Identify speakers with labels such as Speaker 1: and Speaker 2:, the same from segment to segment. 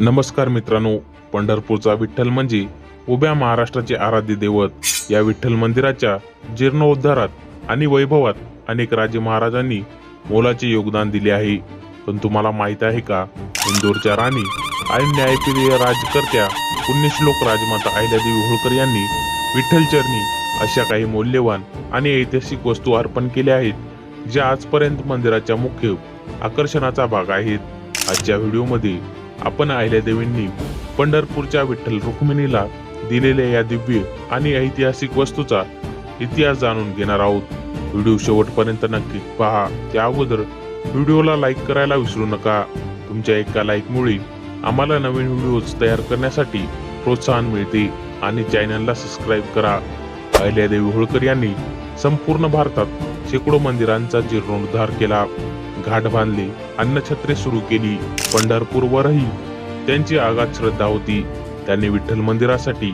Speaker 1: नमस्कार मित्रांनो, पंढरपूरचा विठ्ठल म्हणजे उभ्या महाराष्ट्राचे आराध्य दैवत. या विठ्ठल मंदिराच्या जीर्णोद्धारात आणि वैभवात अनेक राजे महाराजांनी मोलाचे योगदान दिले आहे. पण तुम्हाला माहित आहे का, इंदोरच्या राणी आणि न्यायप्रिय राजकर्त्या पुण्यश्लोक राजमाता अहिल्यादेवी होळकर यांनी विठ्ठल चरणी अशा काही मौल्यवान आणि ऐतिहासिक वस्तू अर्पण केल्या आहेत, ज्या आजपर्यंत मंदिराच्या मुख्य आकर्षणाचा भाग आहेत. आजच्या व्हिडिओमध्ये आपण अहिल्यादेवींनी पंढरपूरच्या विठ्ठल रुक्मिणीला दिलेल्या या दिव्य आणि ऐतिहासिक वस्तूचा इतिहास जाणून घेणार आहोत. व्हिडिओ शेवटपर्यंत नक्की पहा. त्या अगोदर व्हिडिओला लाईक करायला विसरू नका. तुमच्या एका लाईकमुळे आम्हाला नवीन व्हिडिओज तयार करण्यासाठी प्रोत्साहन मिळते आणि चॅनलला सबस्क्राईब करा. अहिल्यादेवी होळकर यांनी संपूर्ण भारतात शेकडो मंदिरांचा जीर्णोद्धार केला, घाट बांधले, अन्नछत्रे सुरू केली. पंढरपूरवरही त्यांची आगाध श्रद्धा होती. त्यांनी विठ्ठल मंदिरासाठी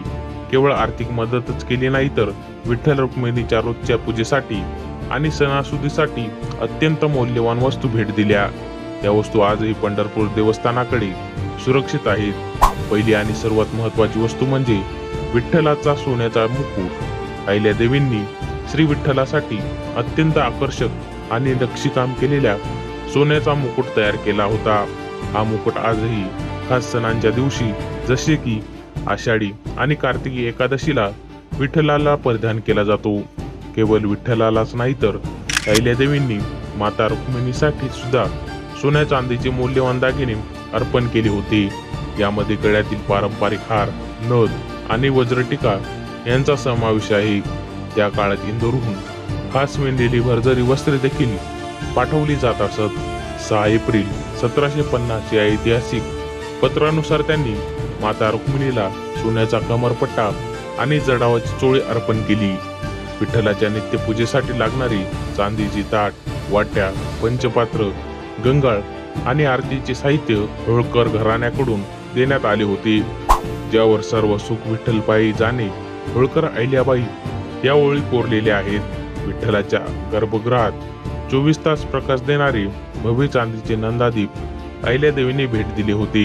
Speaker 1: केवळ आर्थिक मदतच केली नाही, तर विठ्ठल रुक्मिणीच्या रोजच्या पूजेसाठी आणि सणासुदीसाठी अत्यंत मौल्यवान वस्तू भेट दिल्या. त्या वस्तू आजही पंढरपूर देवस्थानाकडे सुरक्षित आहेत. पहिली आणि सर्वात महत्वाची वस्तू म्हणजे विठ्ठलाचा सोन्याचा मुकुट. अहिल्यादेवींनी श्री विठ्ठलासाठी अत्यंत आकर्षक आणि नक्षीकाम केलेल्या सोन्याचा मुकुट तयार केला होता. हा मुकुट आजही खास सणांच्या दिवशी, जसे की आषाढी आणि कार्तिकी एकादशीला विठ्ठलाला परिधान केला जातो. केवळ विठ्ठलालाच नाही, तर अहिल्यादेवींनी माता रुक्मिणीसाठी सुद्धा सोन्या चांदीचे मौल्यवान दागिने अर्पण केले होते. यामध्ये गळ्यातील पारंपरिक हार, नथ आणि वज्रटिका यांचा समावेश आहे. त्या काळात इंदोरहून खास विणलेली भरजरी वस्त्रे देखील पाठवली जात असत. 6 एप्रिल 1750 या ऐतिहासिक पत्रानुसार त्यांनी माता रुक्मिणीला सोन्याचा कमरपट्टा आणि जडावाची चोळी अर्पण केली. विठ्ठलाच्या नित्यपूजेसाठी लागणारी चांदीची ताट, वाट्या, पंचपात्र, गंगाळ आणि आरतीचे साहित्य होळकर घराण्याकडून देण्यात आले होते, ज्यावर सर्व सुख विठ्ठलपायी जाणे होळकर अहिल्याबाई या ओळी कोरलेल्या आहेत. विठ्ठलाच्या गर्भगृहात 24 तास प्रकाश देणारे भव्य चांदीचे नंदादीप अहिल्यादेवींनी भेट दिले होते.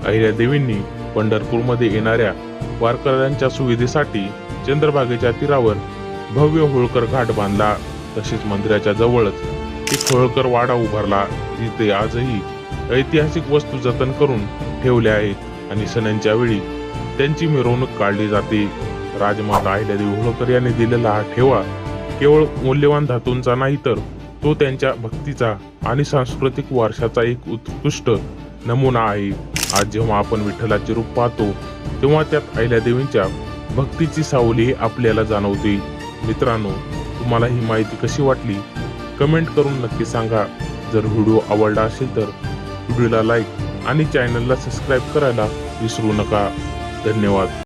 Speaker 1: अहिल्यादेवींनी पंढरपूरमध्ये येणाऱ्या वारकऱ्यांच्या सुविधेसाठी चंद्रभागेच्या तीरावर भव्य होळकर घाट बांधला. तसेच मंदिराच्या जवळच एक होळकर वाडा उभारला, जिथे आजही ऐतिहासिक वस्तू जतन करून ठेवल्या आहेत आणि सणांच्या वेळी त्यांची मिरवणूक काढली जाते. राजमाता अहिल्यादेवी होळकर यांनी दिलेला हा ठेवा केवळ मौल्यवान धातूंचा नाही, तर तो त्यांच्या भक्तीचा आणि सांस्कृतिक वारशाचा एक उत्कृष्ट नमुना आहे. आज जेव्हा आपण विठ्ठलाचे रूप पाहतो, तेव्हा त्यात अहिल्यादेवींच्या भक्तीची सावली आपल्याला जाणवते. मित्रांनो, तुम्हाला ही माहिती कशी वाटली कमेंट करून नक्की सांगा. जर व्हिडिओ आवडला असेल तर व्हिडिओला लाईक आणि चॅनलला सबस्क्राईब करायला विसरू नका. धन्यवाद.